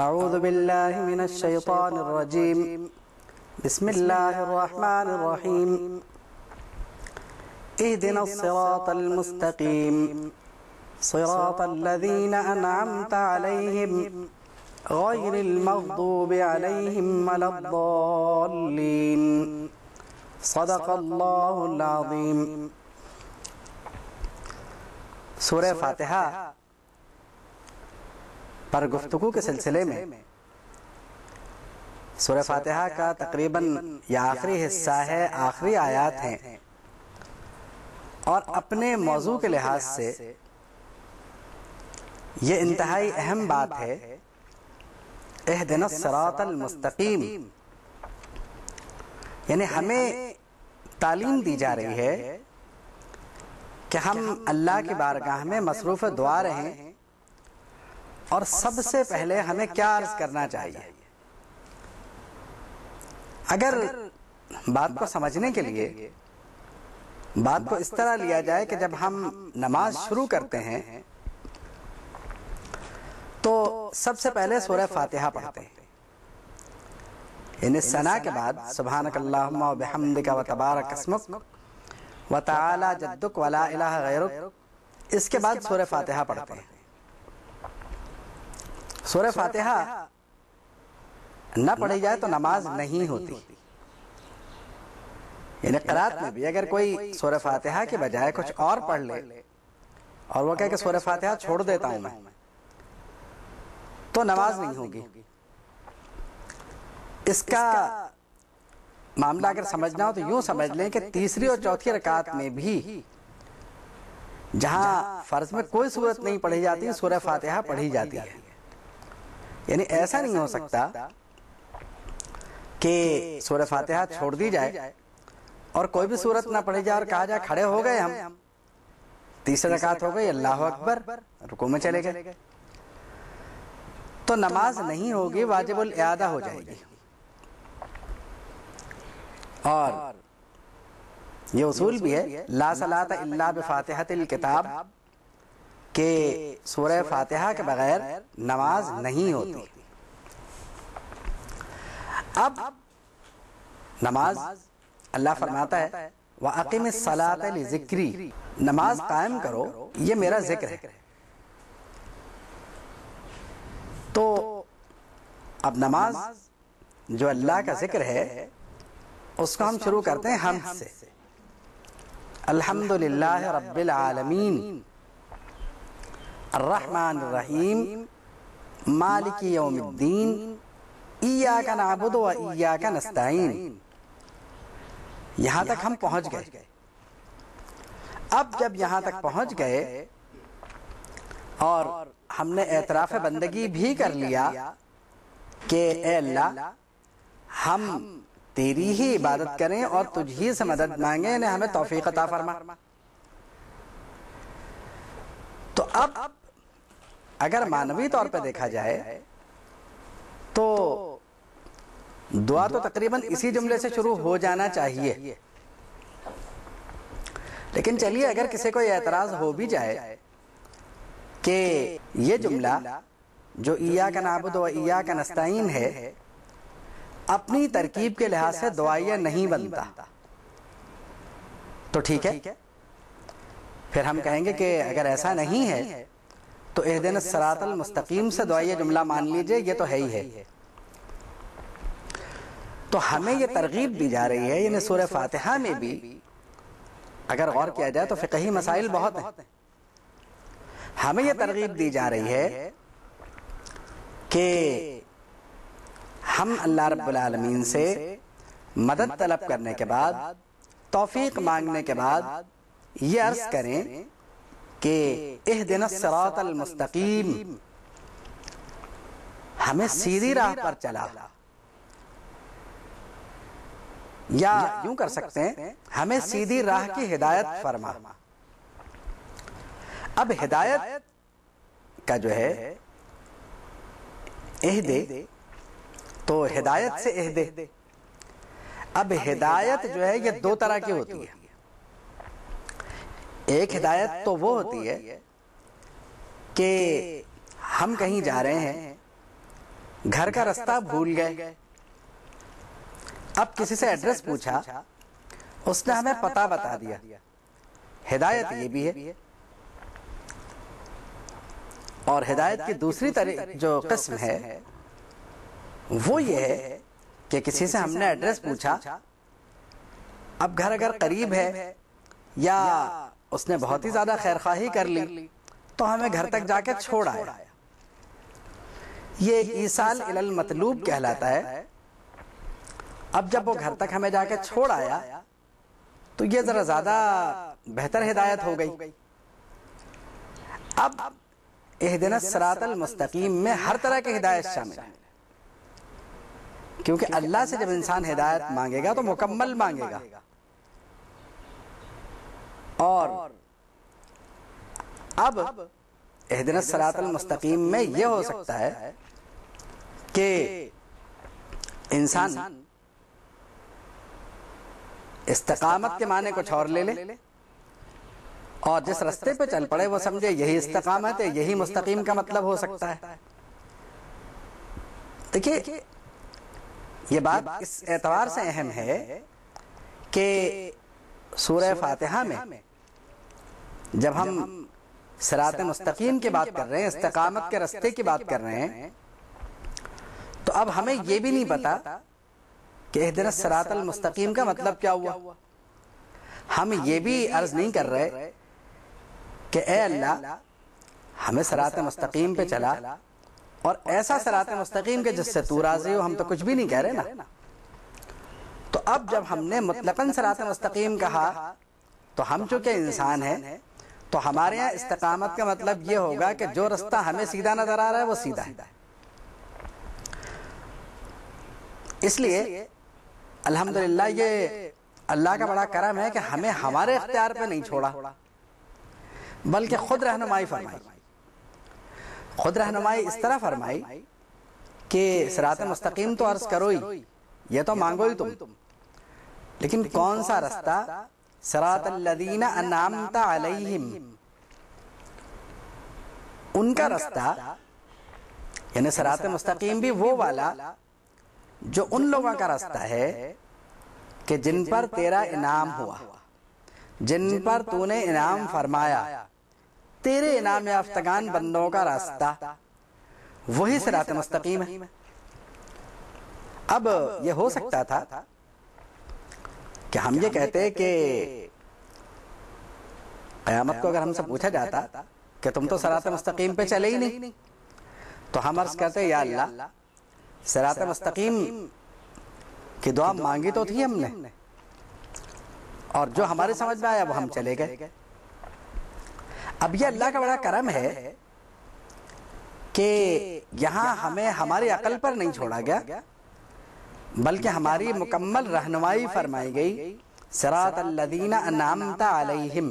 اعوذ باللہ من الشیطان الرجیم بسم اللہ الرحمن الرحیم اہدنا الصراط المستقیم صراط الذین انعمت علیہم غیر المغضوب علیہم ولا الضالین صدق اللہ العظیم۔ سورہ فاتحہ پر گفتگو کے سلسلے میں سورہ فاتحہ کا تقریباً یہ آخری حصہ ہے، آخری آیات ہیں، اور اپنے موضوع کے لحاظ سے یہ انتہائی اہم بات ہے۔ اہدنا الصراط المستقیم، یعنی ہمیں تعلیم دی جا رہی ہے کہ ہم اللہ کی بارگاہ میں مصروف دعا رہیں، اور سب سے پہلے ہمیں کیا عرض کرنا چاہیے۔ اگر بات کو سمجھنے کے لیے بات کو اس طرح لیا جائے کہ جب ہم نماز شروع کرتے ہیں تو سب سے پہلے سورہ فاتحہ پڑھتے ہیں، یعنی ثنا کے بعد سبحانک اللہم و بحمدک و تبارک اسمک و تعالی جدک و لا الہ غیرک، اس کے بعد سورہ فاتحہ پڑھتے ہیں۔ سورہ فاتحہ نہ پڑھی جائے تو نماز نہیں ہوتی، یعنی قرات میں بھی اگر کوئی سورہ فاتحہ کے بجائے کچھ اور پڑھ لے اور وہ کہے کہ سورہ فاتحہ چھوڑ دیتا ہوں میں، تو نماز نہیں ہوگی۔ اس کا معاملہ اگر سمجھنا ہو تو یوں سمجھ لیں کہ تیسری اور چوتھی رکعت میں بھی جہاں فرض میں کوئی سورت نہیں پڑھی جاتی، سورہ فاتحہ پڑھی جاتی ہے۔ یعنی ایسا نہیں ہو سکتا کہ سورہ فاتحہ چھوڑ دی جائے اور کوئی بھی سورت نہ پڑھی جائے اور کہا جائے کھڑے ہو گئے ہم، تیسری رکعت ہو گئی، اللہ اکبر، رکوع میں چلے گئے، تو نماز نہیں ہوگی، واجب الاعادہ ہو جائے گی۔ اور یہ اصول بھی ہے لا صلاۃ الا بفاتحۃ الکتاب، کہ سورہ فاتحہ کے بغیر نماز نہیں ہوتی۔ اب نماز اللہ فرماتا ہے وَأَقِمِ الصَّلَاةَ لِذِكْرِي، نماز قائم کرو، یہ میرا ذکر ہے۔ تو اب نماز جو اللہ کا ذکر ہے اس کو ہم شروع کرتے ہیں حمد سے۔ الحمدللہ رب العالمین الرحمن الرحیم مالک یوم الدین ایاک نعبد و ایاک نستعین، یہاں تک ہم پہنچ گئے۔ اب جب یہاں تک پہنچ گئے اور ہم نے اعتراف بندگی بھی کر لیا کہ اے اللہ ہم تیری ہی عبادت کریں اور تجھ ہی سے مدد مانگیں، یعنی ہمیں توفیق عطا فرما، تو اب اگر معنوی طور پہ دیکھا جائے تو دعا تو تقریباً اسی جملے سے شروع ہو جانا چاہیے، لیکن چلیے اگر کسی کو یہ اعتراض ہو بھی جائے کہ یہ جملہ جو ایاک نعبد و ایاک نستعین ہے اپنی ترکیب کے لحاظ سے دعائیہ نہیں بنتا، تو ٹھیک ہے، پھر ہم کہیں گے کہ اگر ایسا نہیں ہے تو اہدنا الصراط المستقیم سے دعائیہ جملہ مان لیجئے، یہ تو ہے ہی ہے۔ تو ہمیں یہ ترغیب دی جا رہی ہے، یعنی سورہ فاتحہ میں بھی اگر غور کیا جائے تو فقہی مسائل بہت ہیں، ہمیں یہ ترغیب دی جا رہی ہے کہ ہم اللہ رب العالمین سے مدد طلب کرنے کے بعد، توفیق مانگنے کے بعد یہ عرض کریں کہ اہدنا الصراط المستقیم، ہمیں سیدھی راہ پر چلا، یا یوں کر سکتے ہیں ہمیں سیدھی راہ کی ہدایت فرما۔ اب ہدایت کا جو ہے اہدے، تو ہدایت سے اہدے، اب ہدایت جو ہے یہ دو طرح کی ہوتی ہے۔ ایک ہدایت تو وہ ہوتی ہے کہ ہم کہیں جا رہے ہیں گھر کا رستہ بھول گئے، اب کسی سے ایڈریس پوچھا، اس نے ہمیں پتہ بتا دیا۔ ہدایت یہ بھی ہے۔ اور ہدایت کی دوسری جو قسم ہے وہ یہ ہے کہ کسی سے ہم نے ایڈریس پوچھا، اب گھر اگر قریب ہے یا اس نے بہت ہی زیادہ خیرخواہی کر لی تو ہمیں گھر تک جا کے چھوڑ آیا، یہ ایصال الی المطلوب کہلاتا ہے۔ اب جب وہ گھر تک ہمیں جا کے چھوڑ آیا تو یہ ذرا زیادہ بہتر ہدایت ہو گئی۔ اب اہدنا الصراط المستقیم میں ہر طرح کی ہدایت شامل ہے، کیونکہ اللہ سے جب انسان ہدایت مانگے گا تو مکمل مانگے گا۔ اور اب اہدنا الصراط المستقیم میں یہ ہو سکتا ہے کہ انسان استقامت کے معنی کچھ اور لے لے اور جس رستے پہ چل پڑے وہ سمجھے یہی استقامت ہے، یہی مستقیم کا مطلب ہو سکتا ہے۔ دیکھیے یہ بات اس اعتبار سے اہم ہے کہ سورہ فاتحہ میں جب ہم صراط مستقیم کی بات کر رہے ہیں، استقامت کے رستے کی بات کر رہے ہیں، تو اب ہمیں یہ بھی نہیں پتا کہ اہدنا الصراط المستقیم کا مطلب کیا ہوا۔ ہم یہ بھی عرض نہیں کر رہے کہ اے اللہ ہمیں صراط مستقیم پہ چلا، اور ایسا صراط مستقیم کے جس سے تو راضی ہو، ہم تو کچھ بھی نہیں کہہ رہے نا۔ تو اب جب ہم نے مطلقاً صراط مستقیم کہا تو ہم چونکہ انسان ہیں تو ہمارے یہاں استقامت کا مطلب یہ ہوگا کہ جو رستہ ہمیں سیدھا نظر آ رہا ہے وہ سیدھا ہے۔ اس لیے الحمدللہ یہ اللہ کا بڑا کرم ہے کہ ہمیں ہمارے اختیار پہ نہیں چھوڑا، بلکہ خود رہنمائی فرمائی۔ خود رہنمائی اس طرح فرمائی کہ صراط مستقیم تو عرض کرو ہی، یہ تو مانگو ہی تم، لیکن کون سا رستہ؟ صراط الذین انعمت علیہم، ان کا رستہ، یعنی صراط مستقیم بھی وہ والا جو ان لوگوں کا راستہ ہے کہ جن پر تیرا انعام ہوا، جن پر تو نے انعام فرمایا، تیرے انعام یافتگان بندوں کا راستہ، وہی صراط مستقیم ہے۔ اب یہ ہو سکتا تھا کہ ہم یہ کہتے کہ قیامت کو اگر ہم سے پوچھا جاتا کہ تم تو صراط مستقیم پہ چلے ہی نہیں، تو ہم عرض کرتے یا اللہ صراط مستقیم کی دعا مانگی تو تھی ہم نے، اور جو ہمارے سمجھ میں آیا وہ ہم چلے گئے۔ اب یہ اللہ کا بڑا کرم ہے کہ یہاں ہمیں ہماری عقل پر نہیں چھوڑا گیا، بلکہ ہماری مکمل رہنمائی فرمائی گئی۔ صراط الذین انعمت علیہم،